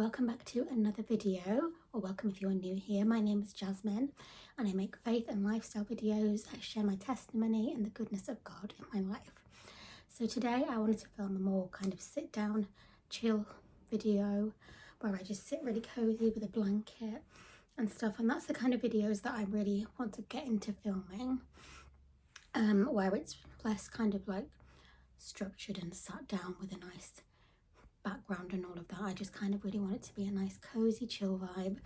welcome back to another video, or welcome if you're new here. My name is Jasmine and I make faith and lifestyle videos. I share my testimony and the goodness of God in my life. So today I wanted to film a more kind of sit down, chill video where I just sit really cozy with a blanket and stuff, and that's the kind of videos that I really want to get into filming, where it's less kind of like structured and sat down with a nice background and all of that. I just kind of really want it to be a nice cozy chill vibe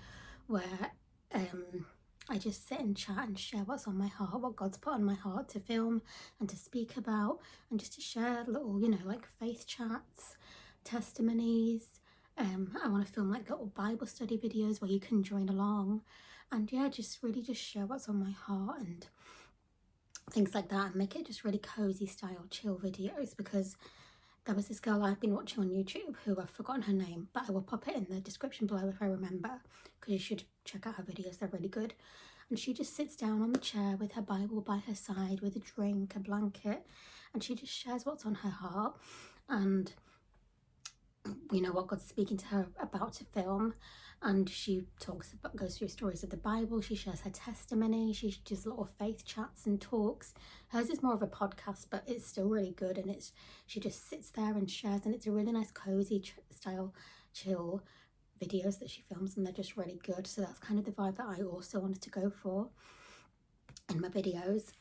where I just sit and chat and share what's on my heart, what God's put on my heart to film and to speak about, and just to share little, you know, like faith chats, testimonies. I want to film like little Bible study videos where you can join along, and yeah, just really just share what's on my heart and things like that, and make it just really cozy style chill videos. Because there was this girl I've been watching on YouTube who I've forgotten her name, but I will pop it in the description below if I remember, because you should check out her videos, they're really good. And she just sits down on the chair with her Bible by her side with a drink, a blanket, and she just shares what's on her heart and, you know, what God's speaking to her about to film. And she goes through stories of the Bible, she shares her testimony, she does little faith chats and talks. Hers is more of a podcast, but it's still really good, and she just sits there and shares, and it's a really nice cozy style chill videos that she films, and they're just really good. So that's kind of the vibe that I also wanted to go for in my videos.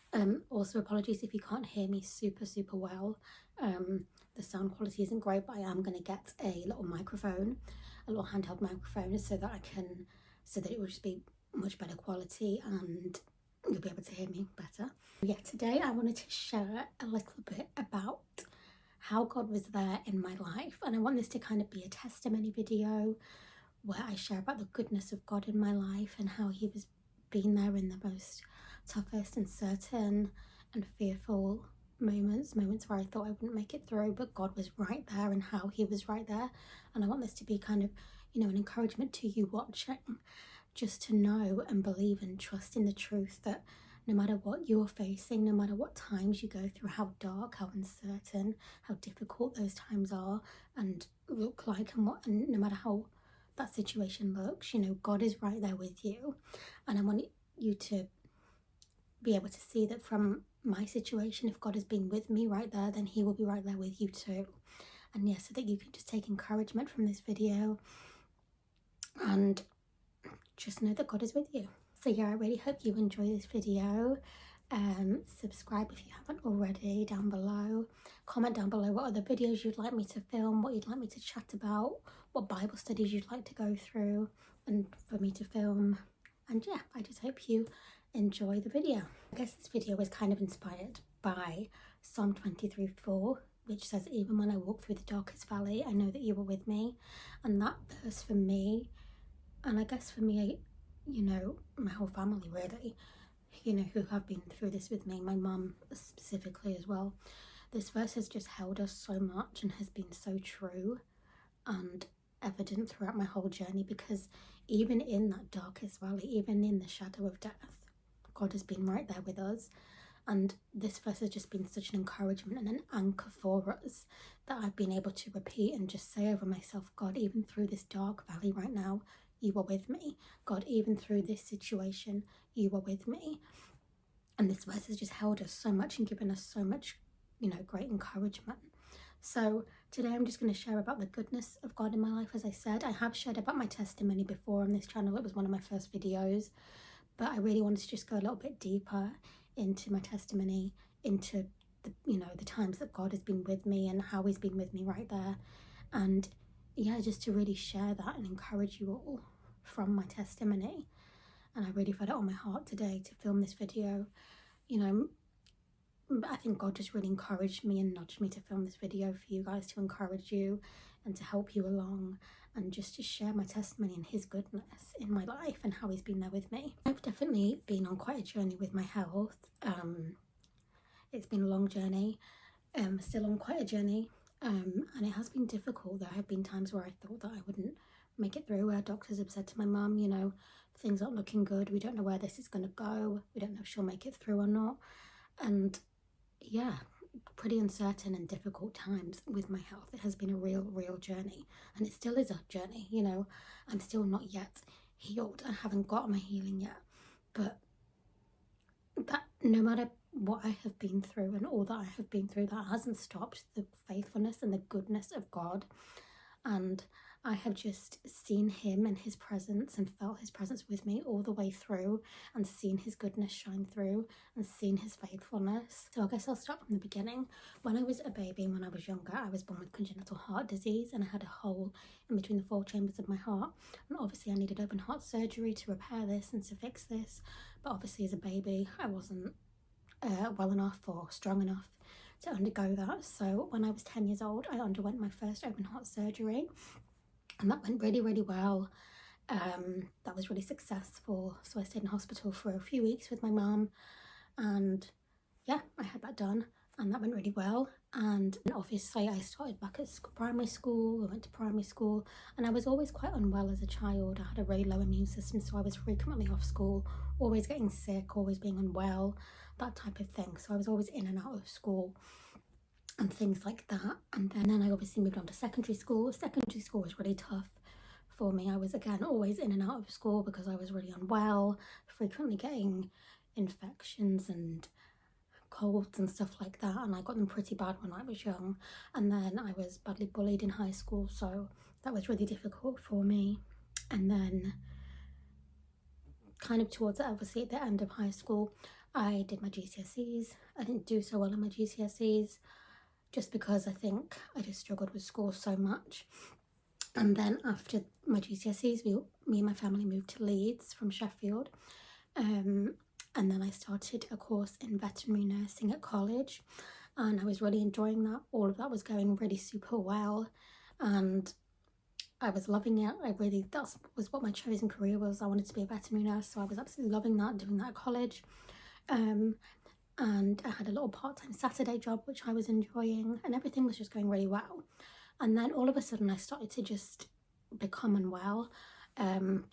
Also apologies if you can't hear me super well. The sound quality isn't great, but I am going to get a little microphone, a little handheld microphone, so that it will just be much better quality and you'll be able to hear me better. Yeah, today I wanted to share a little bit about how God was there in my life, and I want this to kind of be a testimony video where I share about the goodness of God in my life and how he was being there in the most toughest and certain and fearful moments where I thought I wouldn't make it through, but God was right there, and how he was right there. And I want this to be kind of, you know, an encouragement to you watching, just to know and believe and trust in the truth that no matter what you're facing, no matter what times you go through, how dark, how uncertain, how difficult those times are and look like, and no matter how that situation looks, you know, God is right there with you. And I want you to be able to see that from my situation, if God has been with me right there, then he will be right there with you too. And yeah, so that you can just take encouragement from this video and just know that God is with you. So yeah, I really hope you enjoy this video. Subscribe if you haven't already down below. Comment down below what other videos you'd like me to film, what you'd like me to chat about, what Bible studies you'd like to go through and for me to film. And yeah, I just hope you enjoy the video. I guess this video was kind of inspired by Psalm 23:4, which says, even when I walk through the darkest valley, I know that you are with me. And that verse for me, and I guess for me, you know, my whole family really, you know, who have been through this with me, my mum specifically as well, this verse has just held us so much and has been so true and evident throughout my whole journey. Because even in that darkest valley, even in the shadow of death, God has been right there with us. And this verse has just been such an encouragement and an anchor for us that I've been able to repeat and just say over myself, God, even through this dark valley right now, you are with me. God, even through this situation, you are with me. And this verse has just held us so much and given us so much, you know, great encouragement. So today I'm just going to share about the goodness of God in my life. As I said, I have shared about my testimony before on this channel. It was one of my first videos, but I really wanted to just go a little bit deeper into my testimony, into the, you know, the times that God has been with me and how he's been with me right there. And yeah, just to really share that and encourage you all from my testimony. And I really felt it on my heart today to film this video. You know, I think God just really encouraged me and nudged me to film this video for you guys, to encourage you and to help you along, and just to share my testimony and his goodness in my life and how he's been there with me. I've definitely been on quite a journey with my health. It's been a long journey, still on quite a journey, and it has been difficult. There have been times where I thought that I wouldn't make it through, where doctors have said to my mum, you know, things aren't looking good, we don't know where this is going to go, we don't know if she'll make it through or not. And yeah, pretty uncertain and difficult times with my health. It has been a real journey, and it still is a journey. You know, I'm still not yet healed. I haven't got my healing yet, but that no matter what I have been through and all that I have been through, that hasn't stopped the faithfulness and the goodness of God. And I have just seen him and his presence and felt his presence with me all the way through, and seen his goodness shine through, and seen his faithfulness. So I guess I'll start from the beginning. When I was a baby and when I was younger, I was born with congenital heart disease, and I had a hole in between the 4 chambers of my heart, and obviously I needed open heart surgery to repair this and to fix this. But obviously as a baby I wasn't well enough or strong enough to undergo that. So when I was 10 years old, I underwent my first open heart surgery, and that went really well. That was really successful. So I stayed in hospital for a few weeks with my mum, and yeah, I had that done, and that went really well. And obviously I started back at primary school. I went to primary school, and I was always quite unwell as a child. I had a really low immune system, so I was frequently off school, always getting sick, always being unwell, that type of thing. So I was always in and out of school and things like that. And then I obviously moved on to secondary school. Secondary school was really tough for me. I was again always in and out of school because I was really unwell, frequently getting infections and colds and stuff like that, and I got them pretty bad when I was young. And then I was badly bullied in high school, so that was really difficult for me. And then kind of towards obviously at the end of high school, I did my GCSEs. I didn't do so well in my GCSEs just because I think I just struggled with school so much. And then after my GCSEs, me and my family moved to Leeds from Sheffield. And then I started a course in veterinary nursing at college, and I was really enjoying that. All of that was going really super well, and I was loving it. That was what my chosen career was. I wanted to be a veterinary nurse, so I was absolutely loving that, doing that at college. And I had a little part-time Saturday job which I was enjoying, and everything was just going really well. And then all of a sudden I started to just become unwell.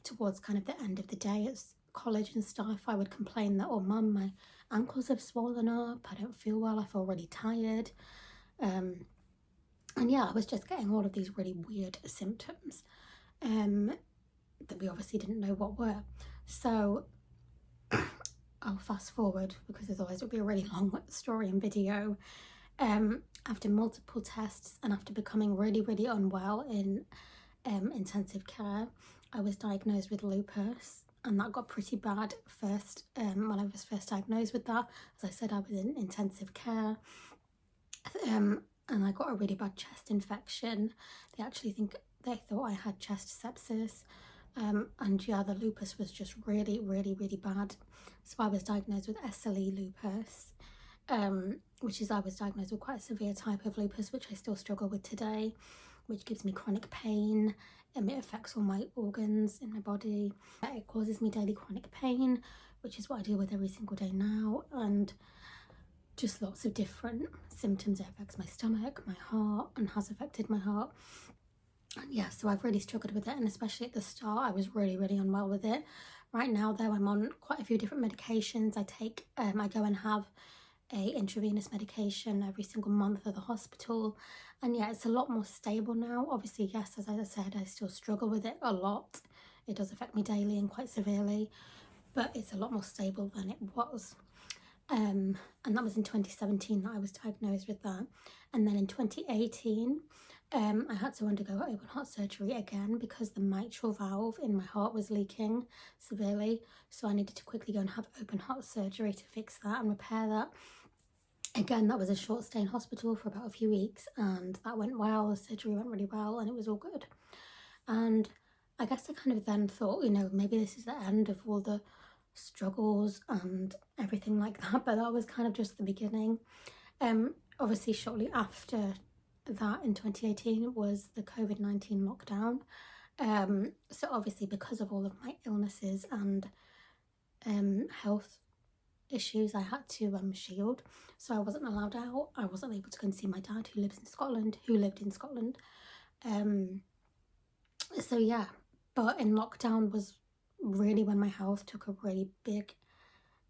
Towards kind of the end of the day at college and stuff, I would complain that, oh mum, my ankles have swollen up, I don't feel well, I feel really tired. And yeah, I was just getting all of these really weird symptoms that we obviously didn't know what were. So I'll fast forward because otherwise it would be a really long story and video. After multiple tests and after becoming really unwell in intensive care, I was diagnosed with lupus, and that got pretty bad first. When I was first diagnosed with that, as I said, I was in intensive care, and I got a really bad chest infection. They thought I had chest sepsis. And yeah, the lupus was just really bad. So I was diagnosed with SLE lupus, I was diagnosed with quite a severe type of lupus, which I still struggle with today, which gives me chronic pain, and it affects all my organs in my body. It causes me daily chronic pain, which is what I deal with every single day now, and just lots of different symptoms. It affects my stomach, my heart, and has affected my heart. And yeah, so I've really struggled with it, and especially at the start I was really unwell with it. Right now though, I'm on quite a few different medications. I go and have a intravenous medication every single month at the hospital, and yeah, it's a lot more stable now. Obviously, yes, as I said, I still struggle with it a lot. It does affect me daily and quite severely, but it's a lot more stable than it was. And that was in 2017 that I was diagnosed with that. And then in 2018 I had to undergo open heart surgery again because the mitral valve in my heart was leaking severely, so I needed to quickly go and have open heart surgery to fix that and repair that. Again, that was a short stay in hospital for about a few weeks, and that went well. The surgery went really well and it was all good. And I guess I kind of then thought, you know, maybe this is the end of all the struggles and everything like that, but that was kind of just the beginning. Obviously shortly after that in 2018 was the COVID-19 lockdown. So obviously because of all of my illnesses and health issues, I had to shield, so I wasn't allowed out. I wasn't able to go and see my dad who lived in Scotland. So yeah, but in lockdown was really when my health took a really big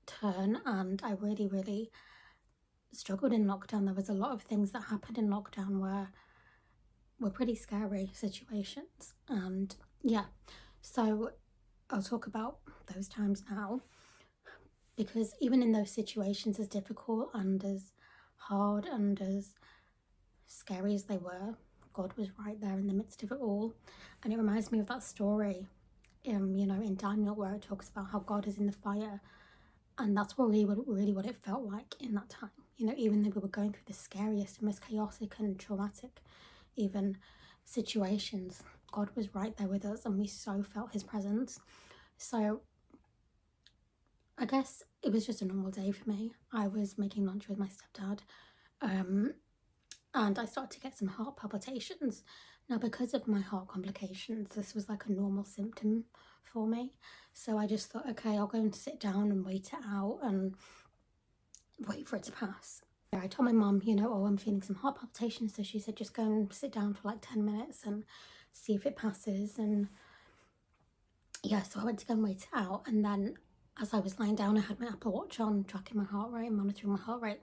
turn, and I really struggled in lockdown. There was a lot of things that happened in lockdown were pretty scary situations. And yeah, so I'll talk about those times now, because even in those situations, as difficult and as hard and as scary as they were, God was right there in the midst of it all. And it reminds me of that story, in Daniel, where it talks about how God is in the fire. And that's really what it felt like in that time. Even though we were going through the scariest and most chaotic and traumatic even situations, God was right there with us, and we so felt his presence. So I guess it was just a normal day for me. I was making lunch with my stepdad, and I started to get some heart palpitations. Now, because of my heart complications, this was like a normal symptom for me. So I just thought, okay, I'll go and sit down and wait it out and wait for it to pass. I told my mum, oh, I'm feeling some heart palpitations. So she said, just go and sit down for like 10 minutes and see if it passes. And yeah, so I went to go and wait it out. And then as I was lying down, I had my Apple Watch on, tracking my heart rate and monitoring my heart rate.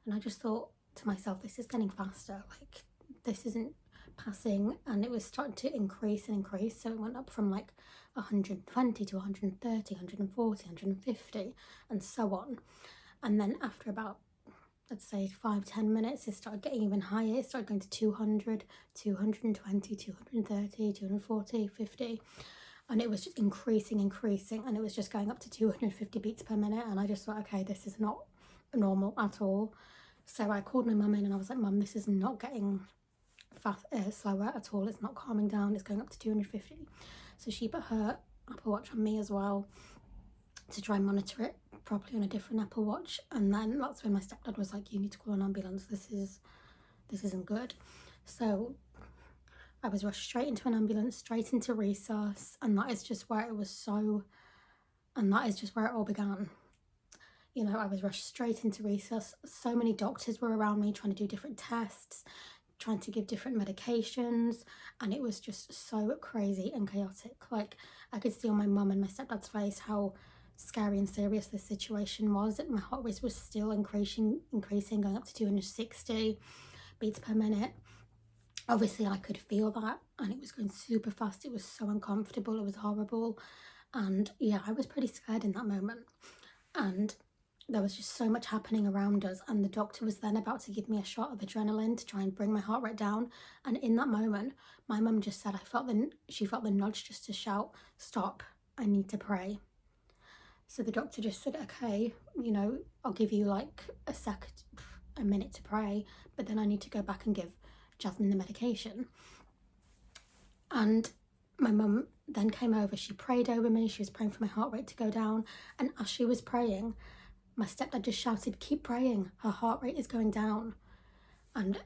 And I just thought to myself, this is getting faster. Like, this isn't passing. And it was starting to increase and increase. So it went up from like 120 to 130, 140, 150, and so on. And then after about, let's say 5-10 minutes, it started getting even higher. It started going to 200, 220, 230, 240, 50. And it was just increasing, and it was just going up to 250 beats per minute. And I just thought, okay, this is not normal at all. So I called my mum in and I was like, Mum, this is not getting slower at all. It's not calming down. It's going up to 250. So she put her Apple Watch on me as well to try and monitor it properly on a different Apple Watch. And then that's when my stepdad was like, you need to call an ambulance. This isn't good. So I was rushed straight into an ambulance, straight into resus, and that is just where it all began. I was rushed straight into resus. So many doctors were around me trying to do different tests, trying to give different medications, and it was just so crazy and chaotic. Like, I could see on my mum and my stepdad's face how scary and serious this situation was. My heart rate was still increasing, going up to 260 beats per minute. Obviously I could feel that, and it was going super fast. It was so uncomfortable, it was horrible. And yeah, I was pretty scared in that moment. And there was just so much happening around us, and the doctor was then about to give me a shot of adrenaline to try and bring my heart rate down. And in that moment, my mum just said, she felt the nudge just to shout, stop, I need to pray. So the doctor just said, okay, I'll give you like a minute to pray, but then I need to go back and give Jasmine the medication. And my mum then came over, she prayed over me, she was praying for my heart rate to go down. And as she was praying, my stepdad just shouted, keep praying, her heart rate is going down. And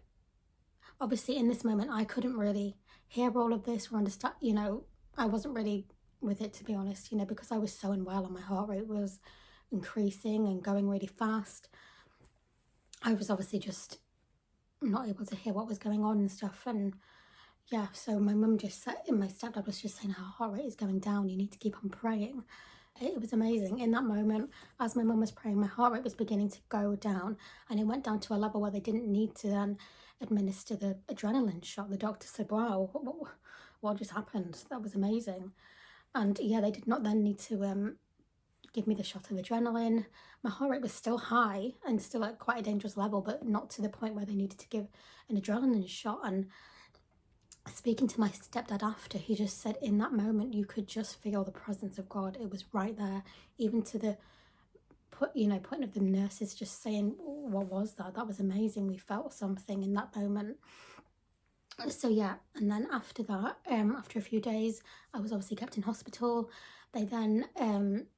obviously in this moment, I couldn't really hear all of this or understand, I wasn't really with it, to be honest, because I was so unwell and my heart rate was increasing and going really fast. I was obviously just not able to hear what was going on and stuff. And yeah, so my mum just said, and my stepdad was just saying, her heart rate is going down, you need to keep on praying. It was amazing. In that moment, as my mum was praying, my heart rate was beginning to go down, and it went down to a level where they didn't need to then administer the adrenaline shot. The doctor said, wow, what just happened? That was amazing. And yeah, they did not then need to give me the shot of adrenaline. My heart rate was still high and still at quite a dangerous level, but not to the point where they needed to give an adrenaline shot. And speaking to my stepdad after, he just said in that moment you could just feel the presence of God. It was right there, even to the point of the nurses just saying, what was that? That was amazing. We felt something in that moment. So yeah, and then after that, after a few days, I was obviously kept in hospital. They then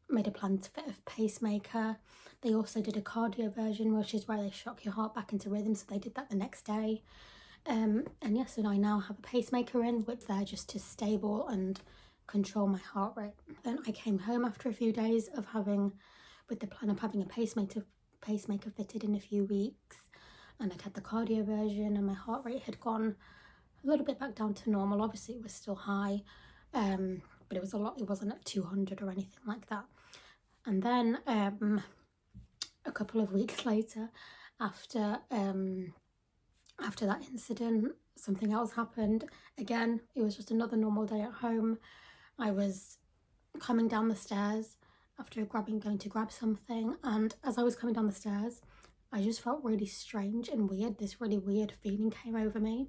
made a plan to fit a pacemaker. They also did a cardioversion, which is where they shock your heart back into rhythm. So they did that the next day. And yes, and I now have a pacemaker in, which they're just to stable and control my heart rate. Then I came home after a few days of with the plan of having a pacemaker fitted in a few weeks. And I'd had the cardioversion, and my heart rate had gone a little bit back down to normal. Obviously it was still high, but it wasn't at 200 or anything like that. And then a couple of weeks later, after that incident, something else happened. Again, it was just another normal day at home. I was coming down the stairs after going to grab something, and as I was coming down the stairs, I just felt really strange and weird. This really weird feeling came over me,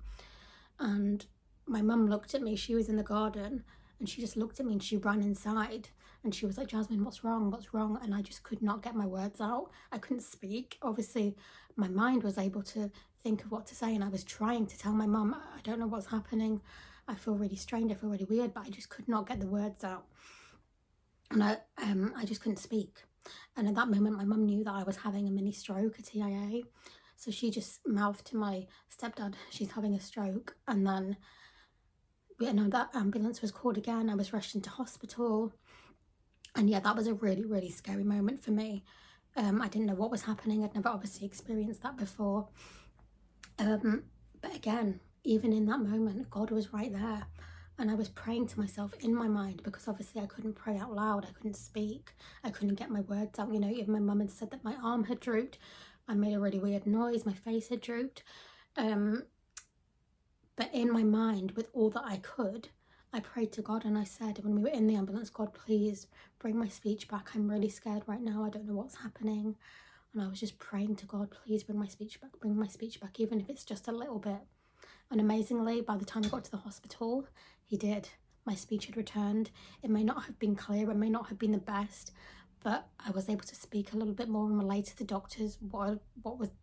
and my mum looked at me. She was in the garden, and she just looked at me and she ran inside, and she was like, Jasmine, what's wrong? What's wrong? And I just could not get my words out. I couldn't speak. Obviously, my mind was able to think of what to say, and I was trying to tell my mum, I don't know what's happening. I feel really strange. I feel really weird, but I just could not get the words out. And I just couldn't speak. And at that moment, my mum knew that I was having a mini stroke, a TIA. So she just mouthed to my stepdad, she's having a stroke. And then, that ambulance was called again. I was rushed into hospital. And yeah, that was a really, really scary moment for me. I didn't know what was happening. I'd never obviously experienced that before. But again, even in that moment, God was right there. And I was praying to myself in my mind, because obviously I couldn't pray out loud. I couldn't speak. I couldn't get my words out. Even my mum had said that my arm had drooped. I made a really weird noise. My face had drooped. But in my mind, with all that I could, I prayed to God, and I said, when we were in the ambulance, God, please bring my speech back. I'm really scared right now. I don't know what's happening. And I was just praying to God, please bring my speech back, even if it's just a little bit. And amazingly, by the time I got to the hospital, he did. My speech had returned. It may not have been clear, it may not have been the best, but I was able to speak a little bit more and relate to the doctors what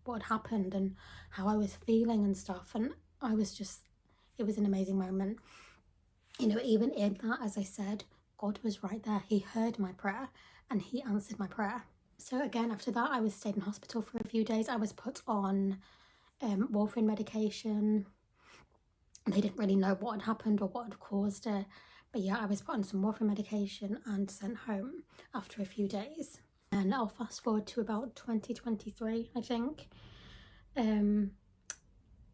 had happened and how I was feeling and stuff. And it was an amazing moment. Even in that, as I said, God was right there. He heard my prayer and he answered my prayer. So again, after that, I was stayed in hospital for a few days. I was put on warfarin medication. They didn't really know what had happened or what had caused it. But yeah, I was put on some warfarin medication and sent home after a few days. And I'll fast forward to about 2023, I think. And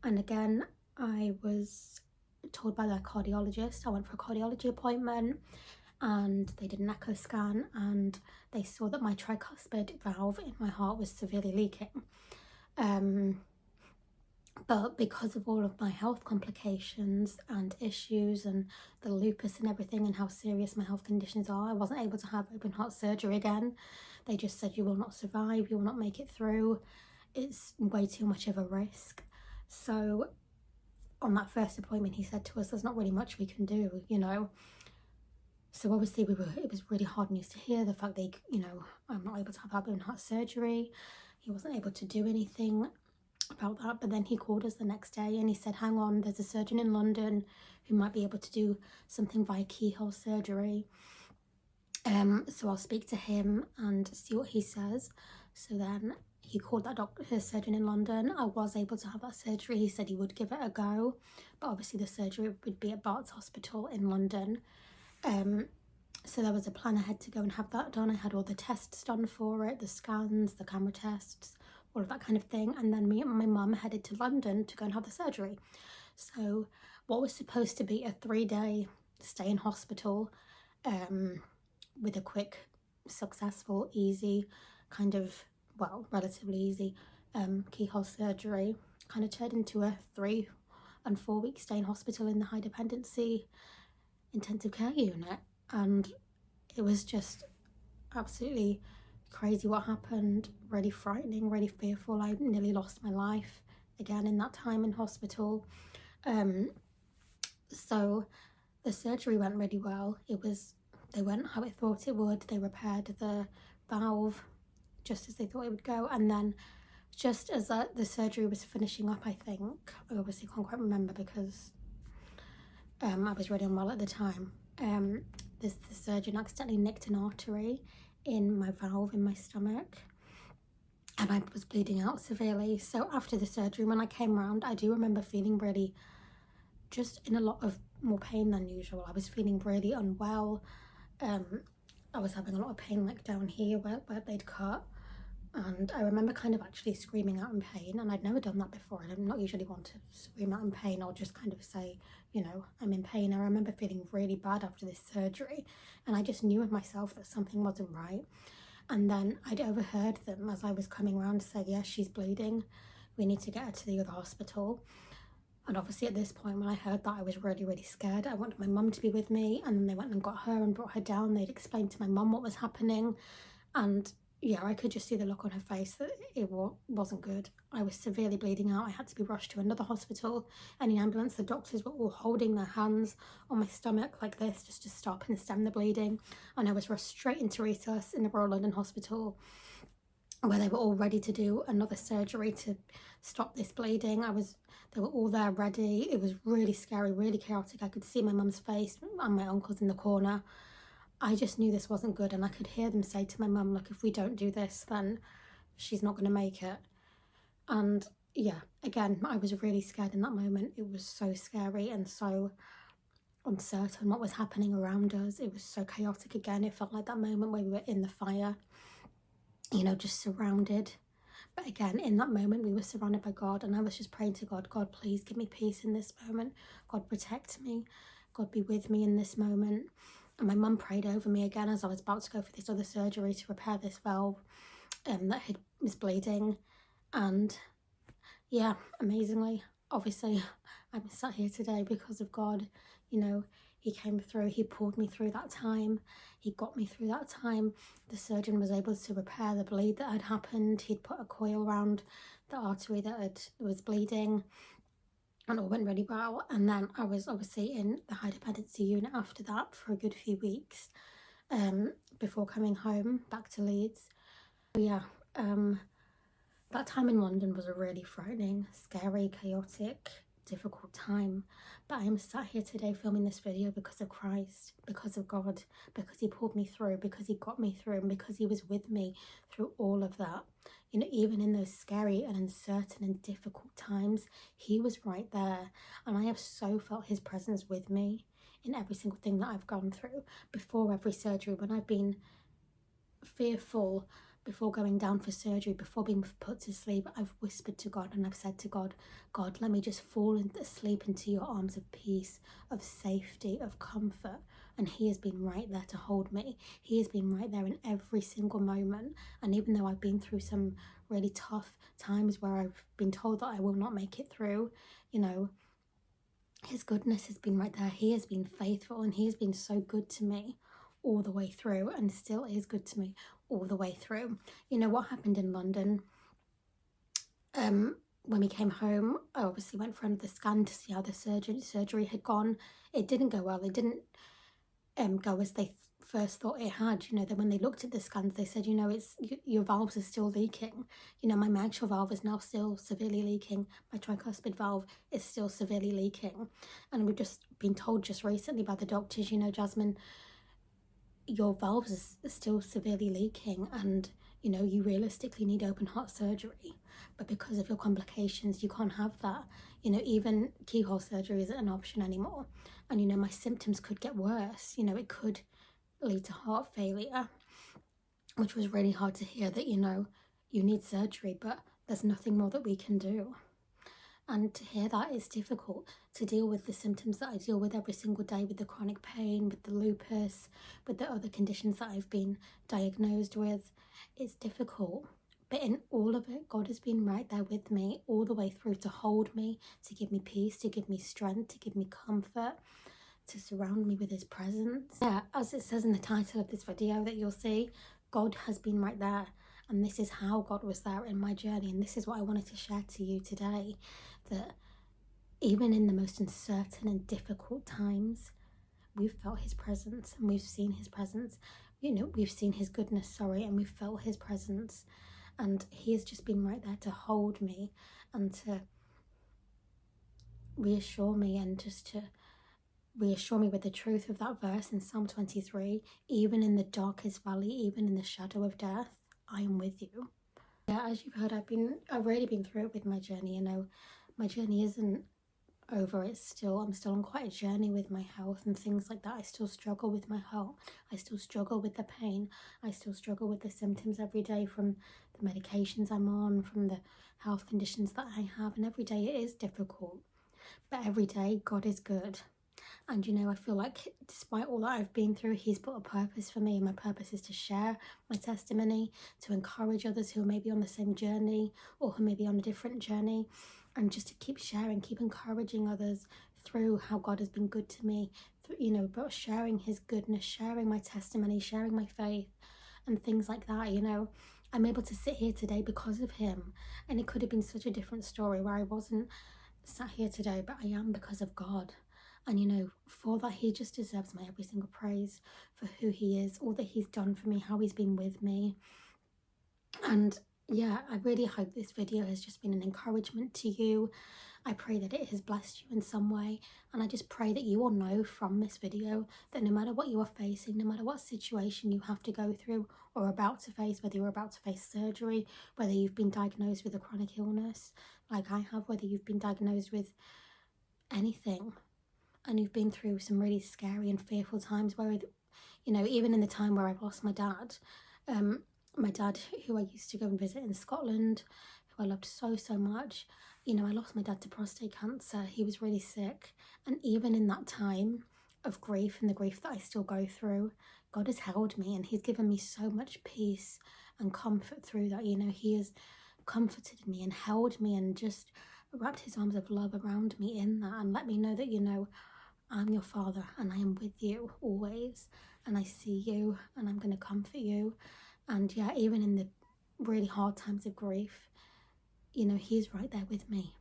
again, I was told by their cardiologist, I went for a cardiology appointment, and they did an echo scan, and they saw that my tricuspid valve in my heart was severely leaking. But because of all of my health complications and issues and the lupus and everything and how serious my health conditions are, I wasn't able to have open heart surgery again. They just said, you will not survive, you will not make it through. It's way too much of a risk. So on that first appointment, he said to us, there's not really much we can do, So obviously it was really hard news to hear, the fact that, I'm not able to have open heart surgery. He wasn't able to do anything about that. But then he called us the next day and he said, hang on, there's a surgeon in London who might be able to do something via keyhole surgery. So I'll speak to him and see what he says. So then he called that surgeon in London. I was able to have that surgery. He said he would give it a go, but obviously the surgery would be at Barts Hospital in London. So there was a plan ahead to go and have that done. I had all the tests done for it, the scans, the camera tests, all of that kind of thing. And then me and my mum headed to London to go and have the surgery. So what was supposed to be a 3-day stay in hospital, with a quick, successful, easy, relatively easy keyhole surgery, kind of turned into a 3 and 4 week stay in hospital in the high dependency intensive care unit. And it was just absolutely crazy what happened, really frightening, really fearful. I nearly lost my life again in that time in hospital. So the surgery went really well. They went how it thought it would. They repaired the valve just as they thought it would go. And then just as the surgery was finishing up, I think, I obviously can't quite remember because I was really unwell at the time. The surgeon accidentally nicked an artery in my valve in my stomach, and I was bleeding out severely. So after the surgery, when I came around, I do remember feeling really just in a lot of more pain than usual. I was feeling really unwell. I was having a lot of pain like down here where they'd cut, and I remember kind of actually screaming out in pain, and I'd never done that before. I'm not usually one to scream out in pain. I'll just kind of say, I'm in pain. I remember feeling really bad after this surgery, and I just knew of myself that something wasn't right. And then I'd overheard them as I was coming around to say, yes, she's bleeding, we need to get her to the other hospital. And obviously at this point, when I heard that, I was really, really scared. I wanted my mum to be with me, and then they went and got her and brought her down. They'd explained to my mum what was happening, and yeah, I could just see the look on her face that it wasn't good. I was severely bleeding out. I had to be rushed to another hospital. And in ambulance, the doctors were all holding their hands on my stomach like this just to stop and stem the bleeding. And I was rushed straight into resus in the Royal London Hospital, where they were all ready to do another surgery to stop this bleeding. They were all there ready. It was really scary, really chaotic. I could see my mum's face and my uncle's in the corner. I just knew this wasn't good, and I could hear them say to my mum, look, if we don't do this, then she's not going to make it. And yeah, again, I was really scared in that moment. It was so scary and so uncertain what was happening around us. It was so chaotic again. It felt like that moment where we were in the fire, you know, just surrounded. But again, in that moment, we were surrounded by God, and I was just praying to God, God, please give me peace in this moment. God, protect me. God, be with me in this moment. And my mum prayed over me again as I was about to go for this other surgery to repair this valve that was bleeding. And yeah, amazingly, obviously, I'm sat here today because of God. You know, he came through, he pulled me through that time, he got me through that time. The surgeon was able to repair the bleed that had happened. He'd put a coil around the artery that was bleeding, and all went really well. And then I was obviously in the high dependency unit after that for a good few weeks, before coming home back to Leeds. But yeah, that time in London was a really frightening, scary, chaotic, difficult time. But I am sat here today filming this video because of Christ, because of God, because he pulled me through, because he got me through, and because he was with me through all of that. You know, even in those scary and uncertain and difficult times, he was right there. And I have so felt his presence with me in every single thing that I've gone through. Before every surgery, when I've been fearful, before going down for surgery, before being put to sleep, I've whispered to God and I've said to God, God, let me just fall asleep into your arms of peace, of safety, of comfort. And he has been right there to hold me. He has been right there in every single moment. And even though I've been through some really tough times where I've been told that I will not make it through, you know, his goodness has been right there. He has been faithful, and he has been so good to me all the way through, and still is good to me all the way through. You know, what happened in London, when we came home, I obviously went for another scan to see how the surgery had gone. It didn't go well. It didn't go as they first thought it had. You know, that when they looked at the scans, they said, you know, your valves are still leaking. You know, my mitral valve is now still severely leaking. My tricuspid valve is still severely leaking. And we've just been told just recently by the doctors, you know, Jasmine, your valves are still severely leaking, and you know, you realistically need open heart surgery, but because of your complications you can't have that. You know, even keyhole surgery isn't an option anymore. And you know, my symptoms could get worse. You know, it could lead to heart failure, which was really hard to hear, that you know, you need surgery but there's nothing more that we can do. And to hear that is difficult, to deal with the symptoms that I deal with every single day, with the chronic pain, with the lupus, with the other conditions that I've been diagnosed with. It's difficult. But in all of it, God has been right there with me all the way through, to hold me, to give me peace, to give me strength, to give me comfort, to surround me with his presence. Yeah, as it says in the title of this video that you'll see, God has been right there. And this is how God was there in my journey. And this is what I wanted to share to you today, that even in the most uncertain and difficult times, we've felt his presence and we've seen his presence. You know, we've seen his goodness, and we've felt his presence. And he has just been right there to hold me and to reassure me, and just to reassure me with the truth of that verse in Psalm 23, even in the darkest valley, even in the shadow of death, I am with you. Yeah, as you've heard, I've really been through it with my journey. You know, my journey isn't over. I'm still on quite a journey with my health and things like that. I still struggle with my health. I still struggle with the pain. I still struggle with the symptoms every day, from the medications I'm on, from the health conditions that I have. And every day it is difficult. But every day God is good. And you know, I feel like despite all that I've been through, he's put a purpose for me, and my purpose is to share my testimony, to encourage others who may be on the same journey or who may be on a different journey, and just to keep sharing, keep encouraging others through how God has been good to me, you know, but sharing his goodness, sharing my testimony, sharing my faith and things like that. You know, I'm able to sit here today because of him, and it could have been such a different story where I wasn't sat here today, but I am because of God. And you know, for that, he just deserves my every single praise for who he is, all that he's done for me, how he's been with me. And yeah, I really hope this video has just been an encouragement to you. I pray that it has blessed you in some way, and I just pray that you will know from this video that no matter what you are facing, no matter what situation you have to go through or about to face, whether you're about to face surgery, whether you've been diagnosed with a chronic illness like I have, whether you've been diagnosed with anything, and you've been through some really scary and fearful times where, you know, even in the time where I've lost my dad, who I used to go and visit in Scotland, who I loved so, so much, you know, I lost my dad to prostate cancer. He was really sick. And even in that time of grief and the grief that I still go through, God has held me, and he's given me so much peace and comfort through that. You know, he has comforted me and held me and just wrapped his arms of love around me in that, and let me know that, you know, I'm your father and I am with you always, and I see you and I'm going to comfort you. And yeah, even in the really hard times of grief, you know, he's right there with me.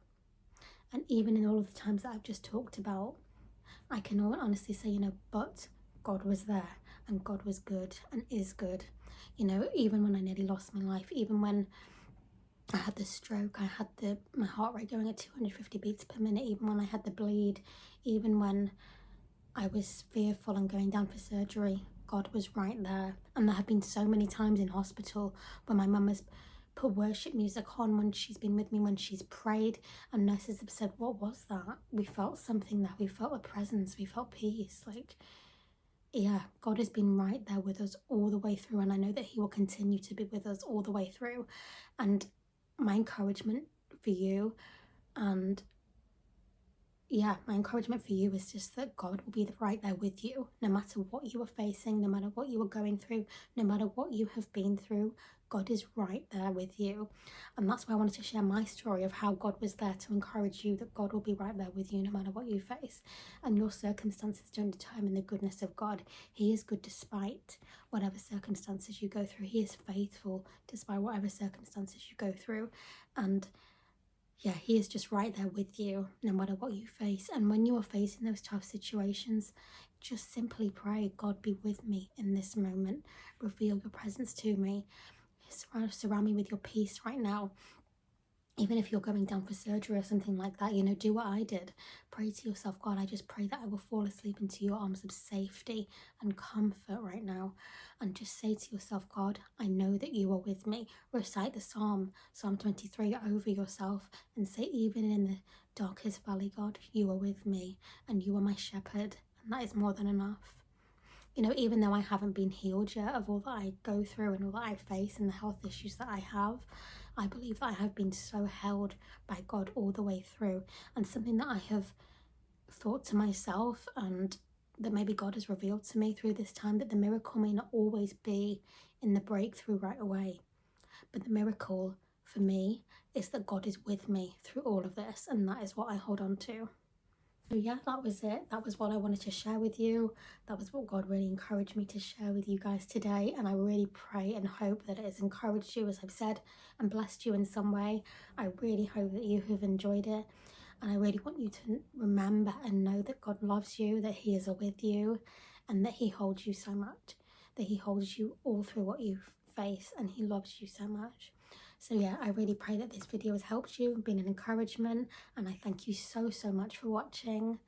And even in all of the times that I've just talked about, I can honestly say, you know, but God was there, and God was good and is good. You know, even when I nearly lost my life, even when I had the stroke, I had my heart rate going at 250 beats per minute, even when I had the bleed, even when I was fearful and going down for surgery, God was right there. And there have been so many times in hospital when my mum has put worship music on when she's been with me, when she's prayed, and nurses have said, what was that? We felt something there. We felt a presence. We felt peace. Like, yeah, God has been right there with us all the way through, and I know that he will continue to be with us all the way through. And my encouragement for you, and yeah, my encouragement for you is just that God will be right there with you, no matter what you are facing, no matter what you are going through, no matter what you have been through. God is right there with you. And that's why I wanted to share my story of how God was there to encourage you, that God will be right there with you no matter what you face. And your circumstances don't determine the goodness of God. He is good despite whatever circumstances you go through. He is faithful despite whatever circumstances you go through. And yeah, he is just right there with you no matter what you face. And when you are facing those tough situations, just simply pray, God, be with me in this moment. Reveal your presence to me. Surround me with your peace right now. Even if you're going down for surgery or something like that, you know, do what I did. Pray to yourself, God, I just pray that I will fall asleep into your arms of safety and comfort right now. And just say to yourself, God, I know that you are with me. Recite the Psalm 23 over yourself and say, even in the darkest valley, God, you are with me and you are my shepherd. And that is more than enough. You know, even though I haven't been healed yet of all that I go through and all that I face and the health issues that I have, I believe that I have been so held by God all the way through. And something that I have thought to myself, and that maybe God has revealed to me through this time, that the miracle may not always be in the breakthrough right away. But the miracle for me is that God is with me through all of this, and that is what I hold on to. So yeah, that was it. That was what I wanted to share with you. That was what God really encouraged me to share with you guys today. And I really pray and hope that it has encouraged you, as I've said, and blessed you in some way. I really hope that you have enjoyed it. And I really want you to remember and know that God loves you, that he is with you, and that he holds you so much, that he holds you all through what you face, and he loves you so much. So yeah, I really pray that this video has helped you, been an encouragement, and I thank you so, so much for watching.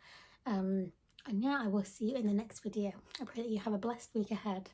And yeah, I will see you in the next video. I pray that you have a blessed week ahead.